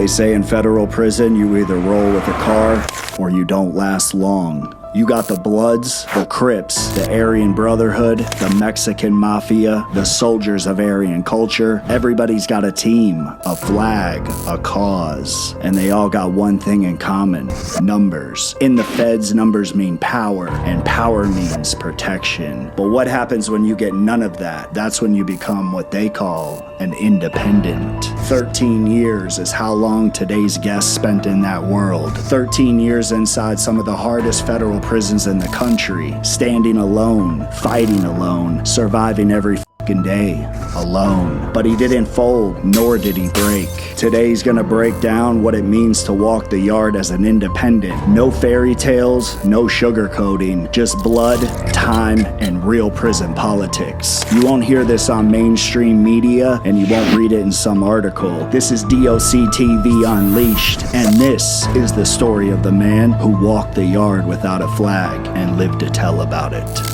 They say in federal prison, you either roll with a car or you don't last long. You got the Bloods, the Crips, the Aryan Brotherhood, the Mexican Mafia, the soldiers of Aryan culture. Everybody's got a team, a flag, a cause. And they all got one thing in common: numbers. In the feds, numbers mean power, and power means protection. But what happens when you get none of that? That's when you become what they call an independent. 13 years is how long today's guest spent in that world. 13 years inside some of the hardest federal prisons in the country, standing alone, fighting alone, surviving every fucking day alone. But he didn't fold, nor did he break. Today's gonna break down what it means to walk the yard as an independent. No fairy tales, no sugarcoating, just blood, time, and real prison politics. You won't hear this on mainstream media, and you won't read it in some article. This is DOC TV Unleashed, and this is the story of the man who walked the yard without a flag and lived to tell about it.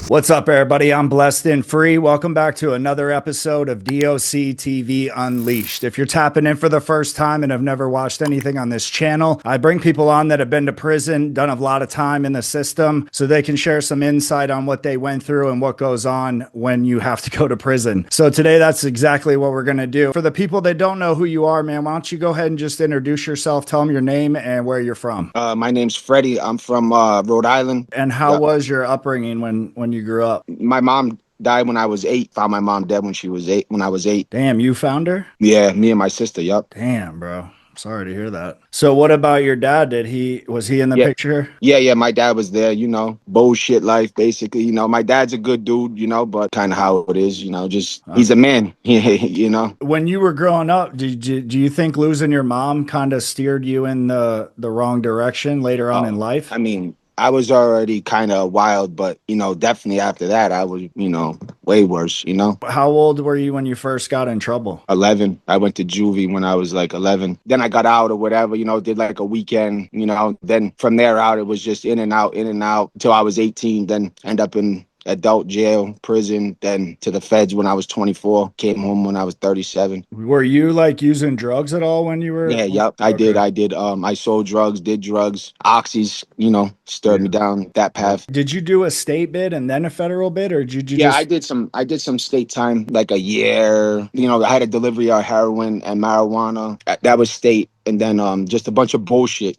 What's up, everybody? I'm Blessed and Free. Welcome back to another episode of DOC TV Unleashed. If you're tapping in for the first time and have never watched anything on this channel, I bring people on that have been to prison, done a lot of time in the system, so they can share some insight on what they went through and what goes on when you have to go to prison. So today, that's exactly what we're going to do. For the people that don't know who you are, man, why don't you go ahead and just introduce yourself, tell them your name and where you're from. My name's Freddy. I'm from Rhode Island. And how was your upbringing when you grew up? My mom died when I was 8. Found my mom dead when I was 8. Damn, you found her? Yeah, me and my sister. Yup. Damn, bro. Sorry to hear that. So what about your dad? Was he in the picture? Yeah, my dad was there, bullshit life, basically. My dad's a good dude, but kind of how it is, just he's a man, When you were growing up, do you think losing your mom kind of steered you in the wrong direction later on in life? I mean, I was already kind of wild, but, definitely after that, I was, way worse, How old were you when you first got in trouble? 11. I went to juvie when I was like 11. Then I got out or whatever, did like a weekend, then from there out, it was just in and out until I was 18, then end up in adult jail, prison, then to the feds when I was 24, came home when I was 37. Were you like using drugs at all when you were? Yeah, yep, I did. I sold drugs, did drugs, oxys, stirred me down that path. Did you do a state bid and then a federal bid, or did you I did some state time, like a year. I had a delivery of heroin and marijuana. That was state. And then just a bunch of bullshit,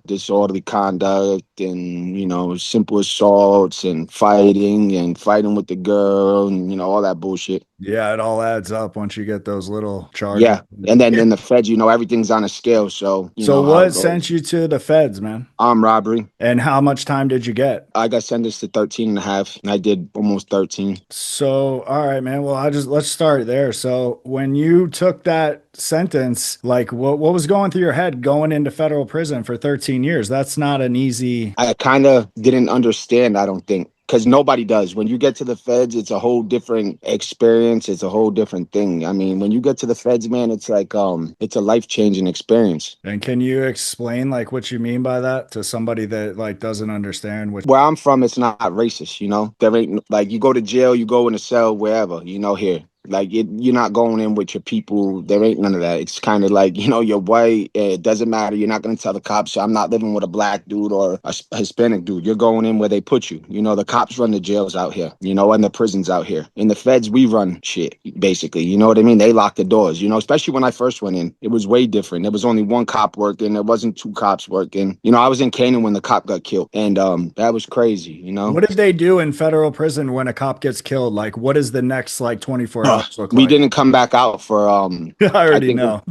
disorderly conduct and, simple assaults and fighting with the girl and, all that bullshit. Yeah, it all adds up once you get those little charges. Yeah. And then in the feds, everything's on a scale. So, so what sent you to the feds, man? Armed robbery. And how much time did you get? I got sentenced to 13 and a half. And I did almost 13. So, all right, man. Well, let's start there. So when you took that sentence, like what was going through your head going into federal prison for 13 years? That's not an easy... I kind of didn't understand, I don't think. Because nobody does. When you get to the feds, it's a whole different experience. It's a whole different thing. I mean, when you get to the feds, man, it's like it's a life-changing experience. And can you explain like what you mean by that to somebody that like doesn't understand what... Where I'm from, it's not racist, There ain't like you go to jail, you go in a cell, wherever, here. Like you're not going in with your people. There ain't none of that. It's kind of like, you're white. It doesn't matter. You're not going to tell the cops, so I'm not living with a black dude or a Hispanic dude. You're going in where they put you. The cops run the jails out here, and the prisons out here. In the feds, we run shit, basically. You know what I mean? They lock the doors, especially when I first went in. It was way different. There was only one cop working. There wasn't two cops working. I was in Canaan when the cop got killed. And that was crazy, What did they do in federal prison when a cop gets killed? Like, what is the next, 24 hours look like? We didn't come back out for I already know.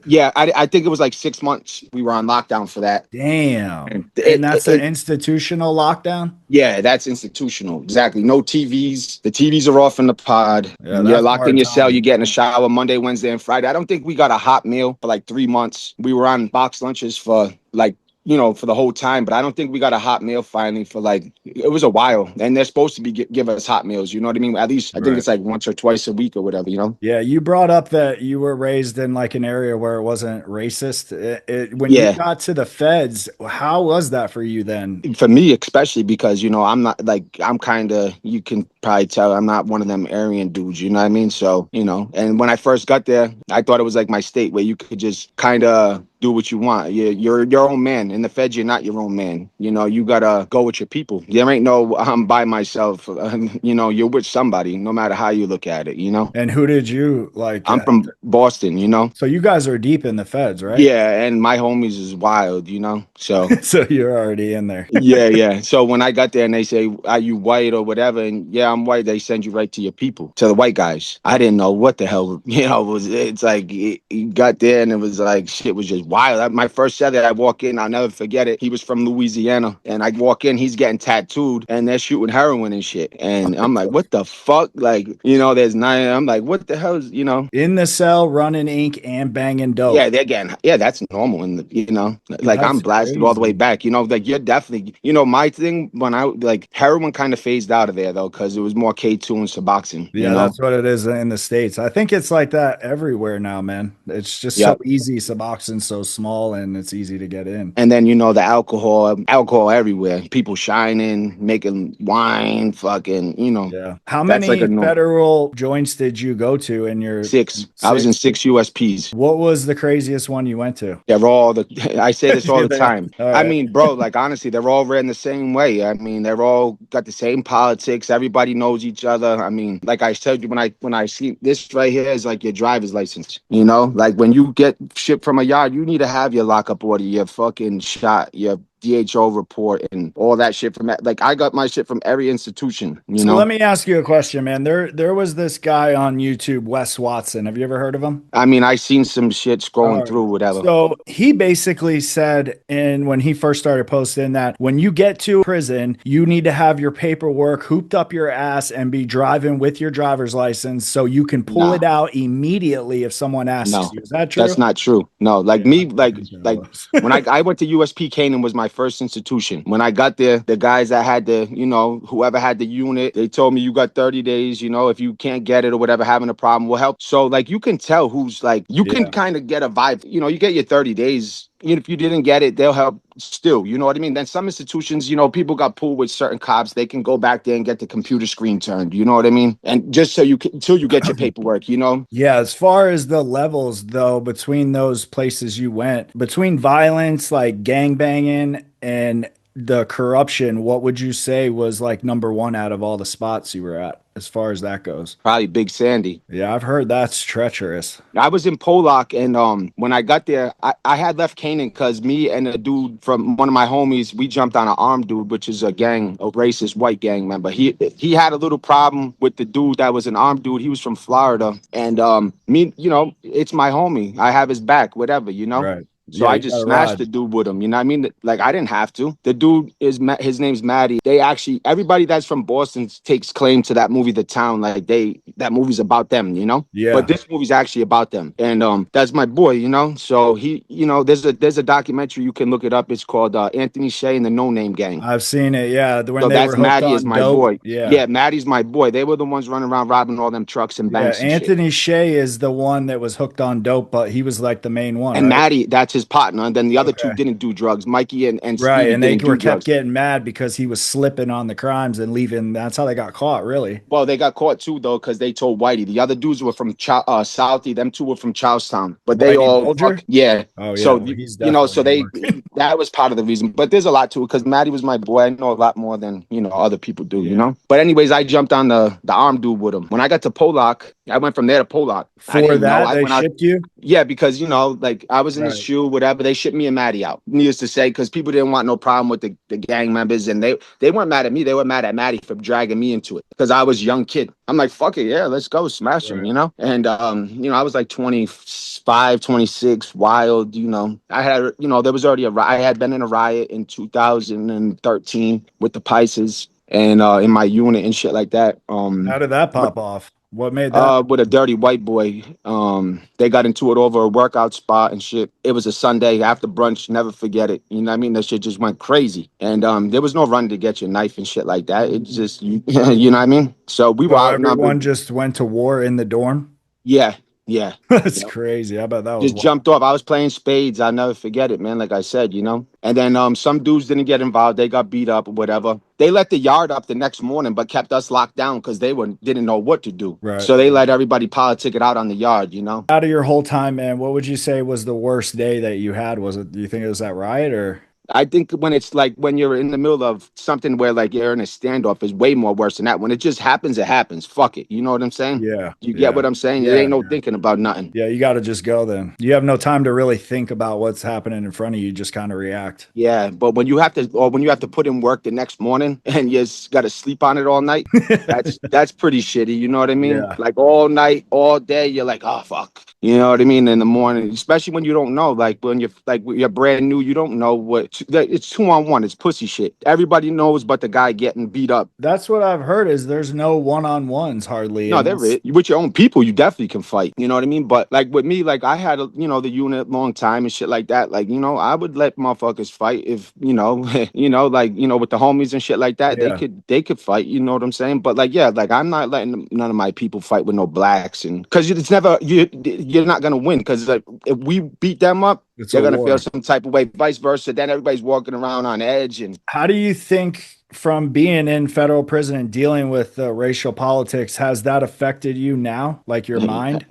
Yeah, I think it was like 6 months. We were on lockdown for that. Damn. And that's an institutional lockdown? Yeah, that's institutional. Exactly. No TVs. The TVs are off in the pod. Yeah, you're locked in your cell. You get in a shower Monday, Wednesday, and Friday. I don't think we got a hot meal for like 3 months. We were on box lunches for like for the whole time. But I don't think we got a hot meal finally for like, it was a while. And they're supposed to be give us hot meals. You know what I mean? At least I think Right. it's like once or twice a week or whatever, Yeah, you brought up that you were raised in like an area where it wasn't racist. When you Yeah. got to the feds, how was that for you then? For me, especially because, I'm not like, I'm kind of, you can probably tell I'm not one of them Aryan dudes, you know what I mean? So, and when I first got there, I thought it was like my state where you could just kind of do what you want. You're your own man. In the feds, you're not your own man. You gotta go with your people. There ain't no I'm by myself. You're with somebody, no matter how you look at it. And who did you like? I'm from Boston. So you guys are deep in the feds, right? Yeah, and my homies is wild. So So you're already in there. yeah, yeah. So when I got there and they say, "Are you white or whatever?" and yeah, I'm white, they send you right to your people, to the white guys. I didn't know what the hell, it's like you got there and it was like shit was just wild. My first set that I walk in, I'll never forget it. He was from Louisiana, and I walk in, he's getting tattooed, and they're shooting heroin and shit, and I'm like, what the fuck? Like, there's nine. I'm like, what the hell is. In the cell, running ink and banging dope. Yeah, that's normal. And, like I'm That's blasted all the way crazy. back, like you're definitely, my thing when I like heroin kind of phased out of there though, because it was more K2 and Suboxone. Yeah, that's what it is in the States. I think it's like that everywhere now, man. It's just so Yep. easy. Suboxone's so small and it's easy to get in. And then, the alcohol everywhere, people shining, making wine, fucking, Yeah. How that's like many a norm. federal joints did you go to in your Six. I was in six? 6 USPs. What was the craziest one you went to? They're all I say this all Yeah, the they are. time. All I right. mean, bro, like honestly, they're all ran the same way. I mean, they're all got the same politics. Everybody knows each other. I mean, like I told you, when I see this right here is like your driver's license. Like when you get shipped from a yard, you need to have your lockup order, your fucking shot, your DHO report, and all that shit from that. Like I got my shit from every institution. So let me ask you a question, man. There was this guy on YouTube, Wes Watson. Have you ever heard of him? I mean, I seen some shit All scrolling right. through, whatever. So he basically said, and when he first started posting that when you get to prison, you need to have your paperwork hooped up your ass and be driving with your driver's license so you can pull Nah. it out immediately if someone asks No, you. Is that that's true? not true. No, like Yeah, me, I like think that like was. when I went to USP Canaan was my first institution. When I got there, the guys that had whoever had the unit, they told me you got 30 days, if you can't get it or whatever, having a problem, we'll help. So like you can tell who's like you can Yeah. kind of get a vibe. You get your 30 days. If you didn't get it, they'll help still. You know what I mean? Then some institutions, people got pulled with certain cops. They can go back there and get the computer screen turned. You know what I mean? And just so you can, until you get your paperwork. Yeah, as far as the levels though, between those places you went, between violence, like gang banging and the corruption, what would you say was like number one out of all the spots you were at, as far as that goes? Probably Big Sandy. Yeah, I've heard that's treacherous. I was in Pollock, and when I got there, I had left Canaan because me and a dude from one of my homies, we jumped on an armed dude, which is a racist white gang member. He had a little problem with the dude that was an armed dude. He was from Florida, and me, it's my homie. I have his back, whatever. Right. So Yeah, I you just got to smashed ride. the dude with him. You know what I mean? Like I didn't have to. The dude his name's Maddie. Everybody that's from Boston takes claim to that movie, The Town. Like that movie's about them. But Yeah. this movie's actually about them. And that's my boy. So he, there's a documentary, you can look it up. It's called Anthony Shea and the No Name Gang. I've seen it. Yeah, when So they were that's hooked Maddie is on my dope. boy. Yeah. Yeah, Maddie's my boy. They were the ones running around robbing all them trucks and Yeah, banks and shit. Anthony Shea is the one that was hooked on dope, but he was like the main one, And right? Maddie, that's his partner. And then the other two Okay. didn't do drugs. Mikey and Right, Stevie and they didn't were do kept drugs. getting mad because he was slipping on the crimes and leaving. That's how they got caught, really. Well, they got caught too though, because they told Whitey. The other dudes were from Southie. Them two were from Charlestown. But they Whitey all Bulger? yeah. Oh yeah, So well, he's so definitely they working. that was part of the reason. But there's a lot to it because Maddie was my boy. I know a lot more than other people do. Yeah. But anyways, I jumped on the armed dude with him. When I got to Pollock, I went from there to Pollock. I For didn't know. that, I they went out. shipped you? Yeah, because like I was in his Right. shoe, whatever. They shipped me and Maddie out. Needless to say, because people didn't want no problem with the gang members, and they weren't mad at me. They were mad at Maddie for dragging me into it because I was a young kid. I'm like, fuck it, yeah, let's go smash him, Right. And I was like 25, 26, wild. I had, there was already I had been in a riot in 2013 with the Pisces and in my unit and shit like that. How did that pop off? What made that? With a dirty white boy. They got into it over a workout spot and shit. It was a Sunday after brunch. Never forget it. You know what I mean? That shit just went crazy. And there was no run to get your knife and shit like that. It just you, you know what I mean? So we were So outnumbered. everyone just went to war in the dorm? Yeah, yeah. That's Yep. crazy. I bet that was Just wild. jumped off. I was playing spades. I'll never forget it, man. Like I said, you know. And then some dudes didn't get involved. They got beat up or whatever. They let the yard up the next morning, but kept us locked down because they were didn't know what to do. Right. So they let everybody politic it out on the yard, you know. Out of your whole time, man, what would you say was the worst day that you had? Was it, do you think it was that riot or? I think when it's like when you're in the middle of something where like you're in a standoff is way more worse than that. When it just happens, it happens. Fuck it. You know what I'm saying? Yeah. You get Yeah. what I'm saying? It Yeah. ain't no thinking about nothing. Yeah. You got to just go then. You have no time to really think about what's happening in front of you. You just kind of react. Yeah, but when you have to put in work the next morning and you just got to sleep on it all night, that's pretty shitty. You know what I mean? Yeah. Like all night, all day, you're like, oh fuck. You know what I mean? In the morning, especially when you don't know, like when you're brand new, you don't know what it's 2-on-1. It's pussy shit. Everybody knows, but the guy getting beat up. That's what I've heard is there's no one-on-ones hardly. No, And they're that's, it. With your own people, you definitely can fight. You know what I mean? But like with me, like I had the unit long time and shit like that. Like, I would let motherfuckers fight if, with the homies and shit like that, yeah, they could fight, you know what I'm saying? But like, yeah, like I'm not letting none of my people fight with no blacks and because it's never you're not gonna win because like, if we beat them up, it's a they're gonna feel war. some type of way, vice versa. Then everybody's walking around on edge and How do you think from being in federal prison and dealing with racial politics, has that affected you now? Like your mind?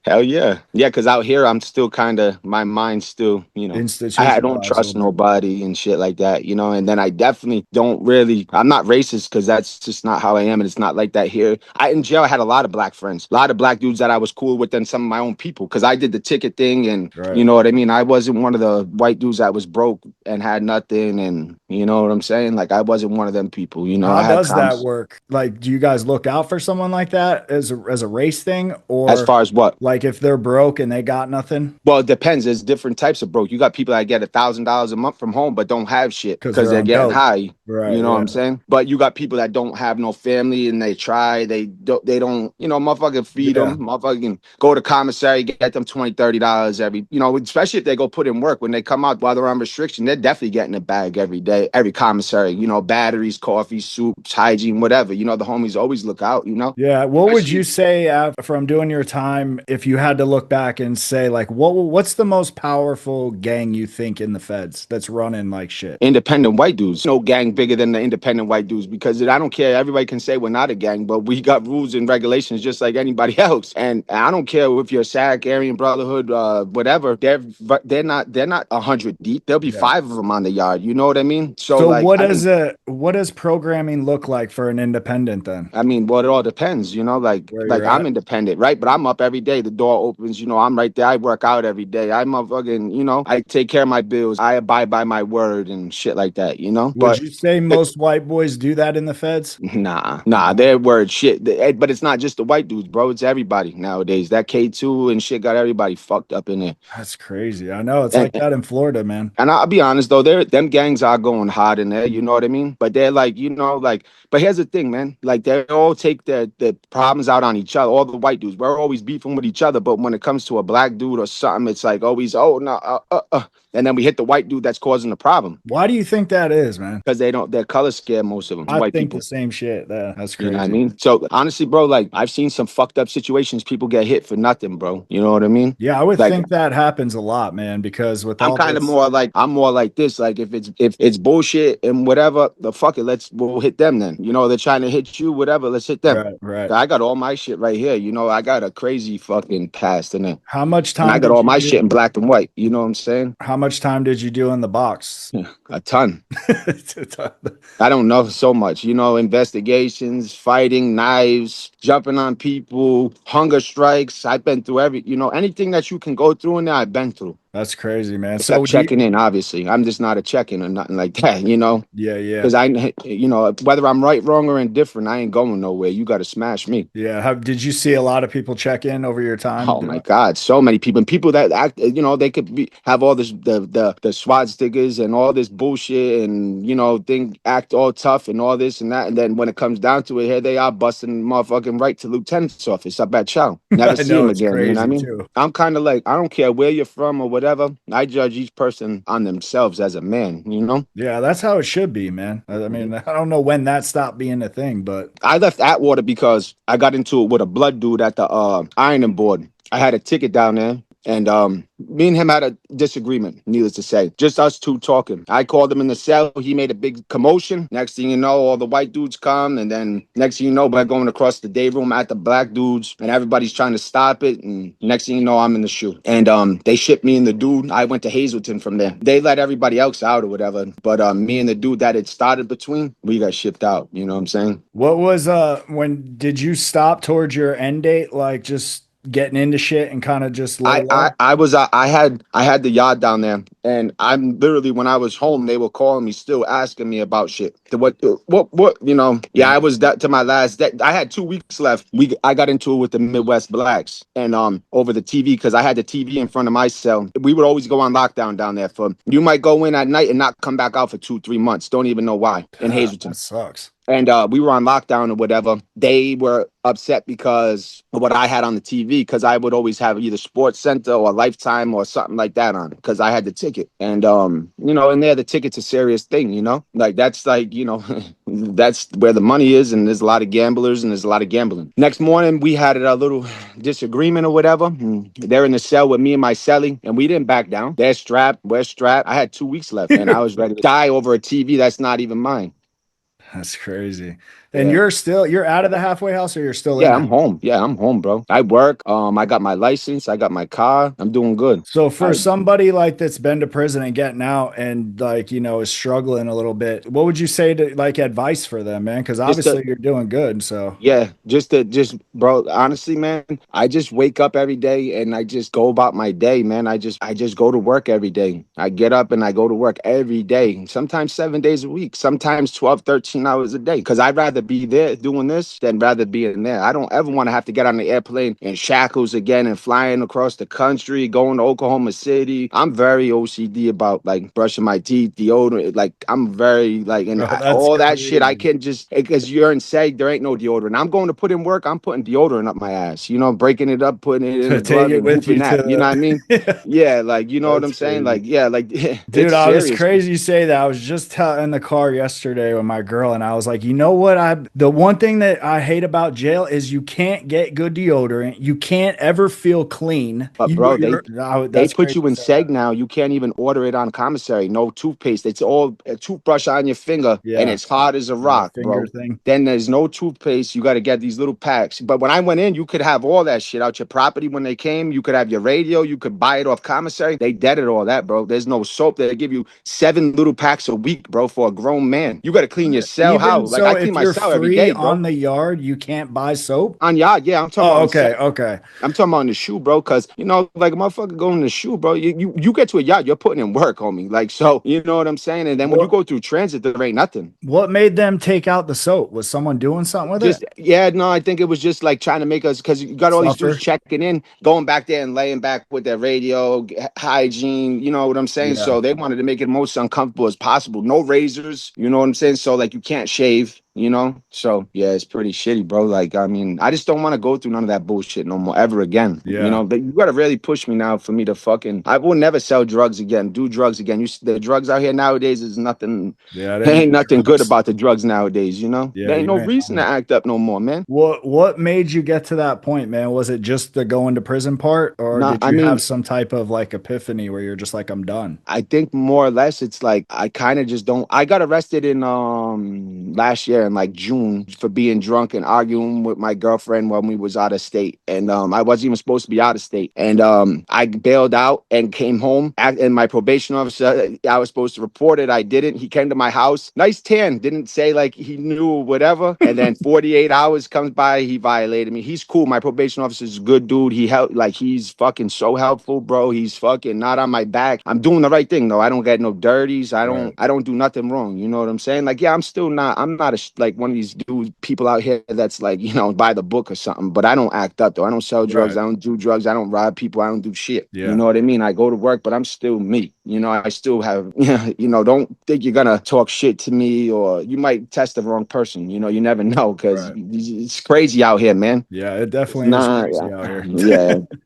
hell yeah. Yeah, because out here, I'm still kind of, my mind's still, I don't Institutionalized a trust little bit. nobody and shit like that, and then I definitely don't really, I'm not racist because that's just not how I am. And it's not like that here. In jail, I had a lot of black friends, a lot of black dudes that I was cool with and some of my own people because I did the ticket thing. And Right. you know what I mean? I wasn't one of the white dudes that was broke and had nothing. And you know what I'm saying? Like, I wasn't one of them people, How I had does that comps. work? Like, do you guys look out for someone like that as a race thing, As or far as what? like if they're broke and they got nothing Well, it depends. There's different types of broke. You got people that get $1,000 a month from home, but don't have shit because because they're they're on getting dope? high. You Right. know what Yeah. I'm saying? But you got people that don't have no family and they don't, motherfucking feed Yeah. them, motherfucking go to commissary, get them $20, $30 every, especially if they go put in work when they come out while they're on restriction, they're definitely getting a bag every day, every commissary, batteries, coffee, soups, hygiene, whatever. The homies always look out, Yeah. What would you especially say from doing your time if you had to look back and say like what's the most powerful gang you think in the feds that's running like shit? independent white dudes. No gang bigger than the independent white dudes because I don't care. Everybody can say we're not a gang, but we got rules and regulations just like anybody else. And I don't care if you're SAC, Aryan Brotherhood, whatever. They're not 100 deep. There'll be Yeah. five of them on the yard. You know what I mean? So So like, I mean, what does programming look like for an independent then? well, it all depends, like Where like you're I'm at? independent, right? But I'm up every day. The door opens, I'm right there. I work out every day. I'm a fucking, I take care of my bills. I abide by my word and shit like that, Would But you say most white boys do that in the feds? nah, No. their word shit. But it's not just the white dudes, bro. It's everybody nowadays. That K2 and shit got everybody fucked up in there. That's crazy. I know it's And like that in Florida, man. and I'll be honest though, them gangs are going hard in there. You know what I mean? But they're like, But here's the thing, man. Like they all take their problems out on each other. All the white dudes, we're always beefing with each other. But when it comes to a black dude or something, it's like always, oh no, and then we hit the white dude that's causing the problem Why do you think that is, man? because they're color scared. Most of them, I white think the people. same shit. That's You know what I crazy. mean? So honestly, bro, like I've seen some fucked up situations. People get hit for nothing, bro. You know what I mean? Yeah, I would Like think that happens a lot, man, because with I'm all kind of this, more like I'm more like this. Like if it's bullshit and whatever, the fuck it, we'll hit them then. They're trying to hit you, whatever. Let's hit them. right, right. I got all my shit right here. I got a crazy fucking past in it, How much and I time got did all you my shit do? in black and white. You know what I'm saying? How much time did you do in the box? A ton. I don't know so much, investigations, fighting, knives, jumping on people, hunger strikes. I've been through anything that you can go through in there, I've been through. That's crazy, man. So Except checking in, obviously. I'm just not a check-in or nothing like that, you know? yeah, yeah. Because whether I'm right, wrong, or indifferent, I ain't going nowhere. You got to smash me. Yeah. Did you see a lot of people check in over your time Oh my doing? God, so many people, and people that act, they could have all this the SWAT stickers and all this bullshit, and think act all tough and all this and that, and then when it comes down to it, here they are busting motherfucking right to lieutenant's office up at Chow. Never I see know him it's again. You know what I crazy mean? too. I'm kind of like, I don't care where you're from or whatever. I judge each person on themselves as a man. You know. Yeah, that's how it should be, man. I mean, I don't know when that stopped being a thing, but I left Atwater because I got into it with a blood dude at the ironing board. I had a ticket down there, and me and him had a disagreement, needless to say. Just us two talking. I called him in the cell. He made a big commotion. Next thing you know, all the white dudes come, and then next thing you know, we're going across the day room at the black dudes, and everybody's trying to stop it. And next thing you know, I'm in the shoe. And they shipped me and the dude. I went to Hazleton from there. They let everybody else out or whatever, but me and the dude that it started between, we got shipped out. You know what I'm saying? what was when did you stop towards your end date, like just getting into shit and kind of just lay low? I had the yard down there, and I'm literally when I was home, they were calling me, still asking me about shit. Yeah, Yeah. I was that to my last day. I had 2 weeks left. I got into it with the Midwest Blacks, and over the TV because I had the TV in front of my cell. We would always go on lockdown down there. For you might go in at night and not come back out for 2 3 months. Don't even know why in Damn, that Hazleton. sucks. And we were on lockdown or whatever. They were upset because of what I had on the TV, because I would always have either Sports Center or Lifetime or something like that on because I had the ticket. And in there the ticket's a serious thing, like that's like that's where the money is, and there's a lot of gamblers and there's a lot of gambling. Next morning we had a little disagreement or whatever. They're in the cell with me and my celly, and we didn't back down. They're strapped, we're strapped. I had 2 weeks left, and I was ready to die over a TV that's not even mine. That's crazy. And Yeah. you're out of the halfway house or you're still in Yeah, it? I'm home. Yeah, I'm home, bro. I work. I got my license. I got my car. I'm doing good. So for I somebody like that's been to prison and getting out and like, is struggling a little bit, what would you say to like advice for them, man? Because just to obviously you're doing good. So Yeah, bro, honestly, man, I just wake up every day and I just go about my day, man. I just go to work every day. I get up and I go to work every day, sometimes 7 days a week, sometimes 12, 13 hours a day. Cause I'd rather be there doing this than rather be in there. I don't ever want to have to get on the airplane in shackles again and flying across the country, going to Oklahoma City. I'm very OCD about like brushing my teeth, deodorant. Like I'm very like, and bro, that's all that shit I crazy. can just, because you're in SAG, there ain't no deodorant. I'm going to put in work. I'm putting deodorant up my ass, breaking it up, putting it in a Take glove it and with whooping you that. You know what I to mean? the Yeah, like, you know what That's I'm saying? crazy. Like, yeah, like Dude, it's I was serious. crazy you say that. I was just in the car yesterday with my girl, and I was like, you know what? The one thing that I hate about jail is you can't get good deodorant. You can't ever feel clean. But bro, they That's put crazy you you in said that. seg now. You can't even order it on commissary. No toothpaste. It's all a toothbrush on your finger, and Yeah, it's hard as a the rock, finger bro. thing. Then there's no toothpaste. You got to get these little packs. But when I went in, you could have all that shit out your property when they came. You could have your radio. You could buy it off commissary. They deaded all that, bro. There's no soap. They give you 7 little packs a week, bro, for a grown man. You got to clean your cell. How? Even Like so, I clean if my you're cell every free day, bro. on the yard, you can't buy soap. On yard, yeah. I'm talking about Oh, on set. okay, okay. I'm talking about in the shoe, bro, because like a motherfucker going in the shoe, bro. You get to a yacht, you're putting in work, homie. Like, so you know what I'm saying? And then when you What go through transit, there ain't nothing. what made them take out the soap? Was someone doing something with it? Just yeah, no, I think it was just like trying to make us, because you got all these dudes Suffer? checking in, going back there and laying back with their radio, hygiene, you know what I'm saying? Yeah, So they wanted to make it most uncomfortable as possible. No razors, you know what I'm saying? So like you can't shave, you know? So yeah, it's pretty shitty, bro. Like, I mean, I just don't want to go through none of that bullshit no more ever again. yeah, But you gotta really push me now for me to fucking, I will never sell drugs again, do drugs again. The drugs out here nowadays is nothing. yeah. It There ain't ain't no nothing good jokes. about the drugs nowadays, Yeah, There ain't no you ain't reason to lying. act up no more, man. What made you get to that point, man? Was it just the going to prison part, or No, did I you have mean, some type of like epiphany where you're just like, I'm done? I think more or less it's like I kind of just don't. I got arrested in last year in like June for being drunk and arguing with my girlfriend when we was out of state. And I wasn't even supposed to be out of state. And I bailed out and came home. And my probation officer, I was supposed to report it. I didn't. He came to my house. Nice tan. Didn't say like he knew or whatever. And then 48 hours comes by. He violated me. He's cool. My probation officer's a good dude. He helped. Like, he's fucking so helpful, bro. He's fucking not on my back. I'm doing the right thing though. I don't get no dirties. I don't do nothing wrong. You know what I'm saying? Like, yeah, I'm not like one of these dudes, people out here that's like, you know, by the book or something, but I don't act up though. I don't sell drugs. I don't do drugs. I don't rob people. I don't do shit. You know what I mean? I go to work, but I'm still me. You know, I still have, you know, don't think you're going to talk shit to me, or you might test the wrong person. You know, you never know, because it's crazy out here, man. Yeah, it definitely is crazy out here.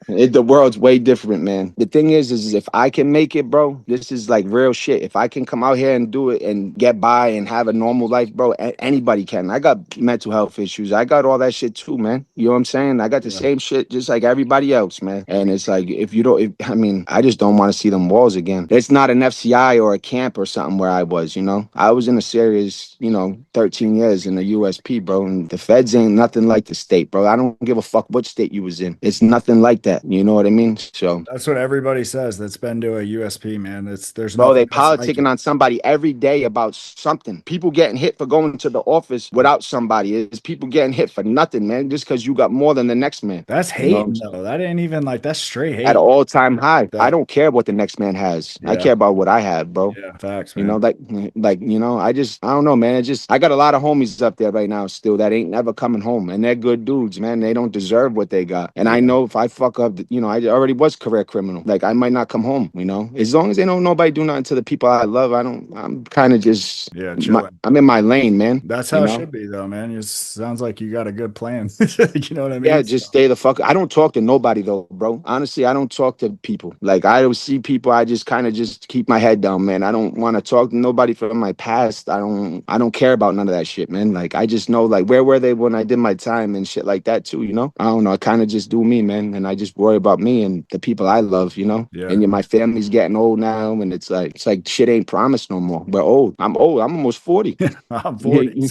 Yeah. The world's way different, man. The thing is if I can make it, bro, this is like real shit. If I can come out here and do it and get by and have a normal life, bro, anybody can. I got mental health issues. I got all that shit too, man. You know what I'm saying? I got the same shit just like everybody else, man. And it's like, if you don't, I mean, I just don't want to see them walls again. It's not an FCI or a camp or something where I was, you know. I was in a serious, 13 years in the USP, bro. And the feds ain't nothing like the state, bro. I don't give a fuck what state you was in. It's nothing like that. You know what I mean? So that's what everybody says that's been to a USP, man. There's bro, they nothing politicking on somebody every day about something. People getting hit for going to the office without somebody. It's people getting hit for nothing, man, just because you got more than the next man. That's hating, though. That ain't even like, that's straight hate. At an all-time high. I don't care what the next man has. I care about what I have, bro. Yeah, facts, man. You know, I don't know, man. I got a lot of homies up there right now still that ain't never coming home, and they're good dudes, man. They don't deserve what they got. And I know if I fuck up, I already was career criminal. Like, I might not come home, as long as they don't nobody do nothing to the people I love. I'm kind of just, I'm in my lane, man. That's how it should be, though, man. It sounds like you got a good plan. You know what I mean? Yeah, just stay the fuck. I don't talk to nobody though, bro. Honestly, I don't talk to people. Like, I don't see people. I just kind of just keep my head down, man. I don't want to talk to nobody from my past. I don't care about none of that shit, man. Like, I just know, like, where were they when I did my time and shit like that too, I don't know. I kind of just do me, man. And I just worry about me and the people I love, Yeah. And my family's getting old now, and it's like shit ain't promised no more. We're old. I'm old. I'm almost 40. I'm 40.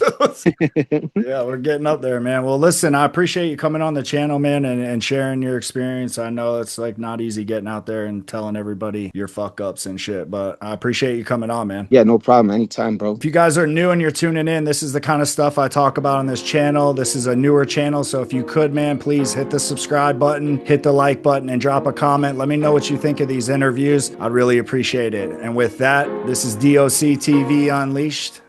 Yeah, we're getting up there, man. Well, listen, I appreciate you coming on the channel, man, and sharing your experience. I know it's like not easy getting out there and telling everybody your fuck ups and shit, but I appreciate you coming on, man. Yeah, no problem. Anytime, bro. If you guys are new and you're tuning in, this is the kind of stuff I talk about on this channel. This is a newer channel, so if you could, man, please hit the subscribe button, hit the like button, and drop a comment. Let me know what you think of these interviews. I'd really appreciate it. And with that, this is DOC TV Unleashed.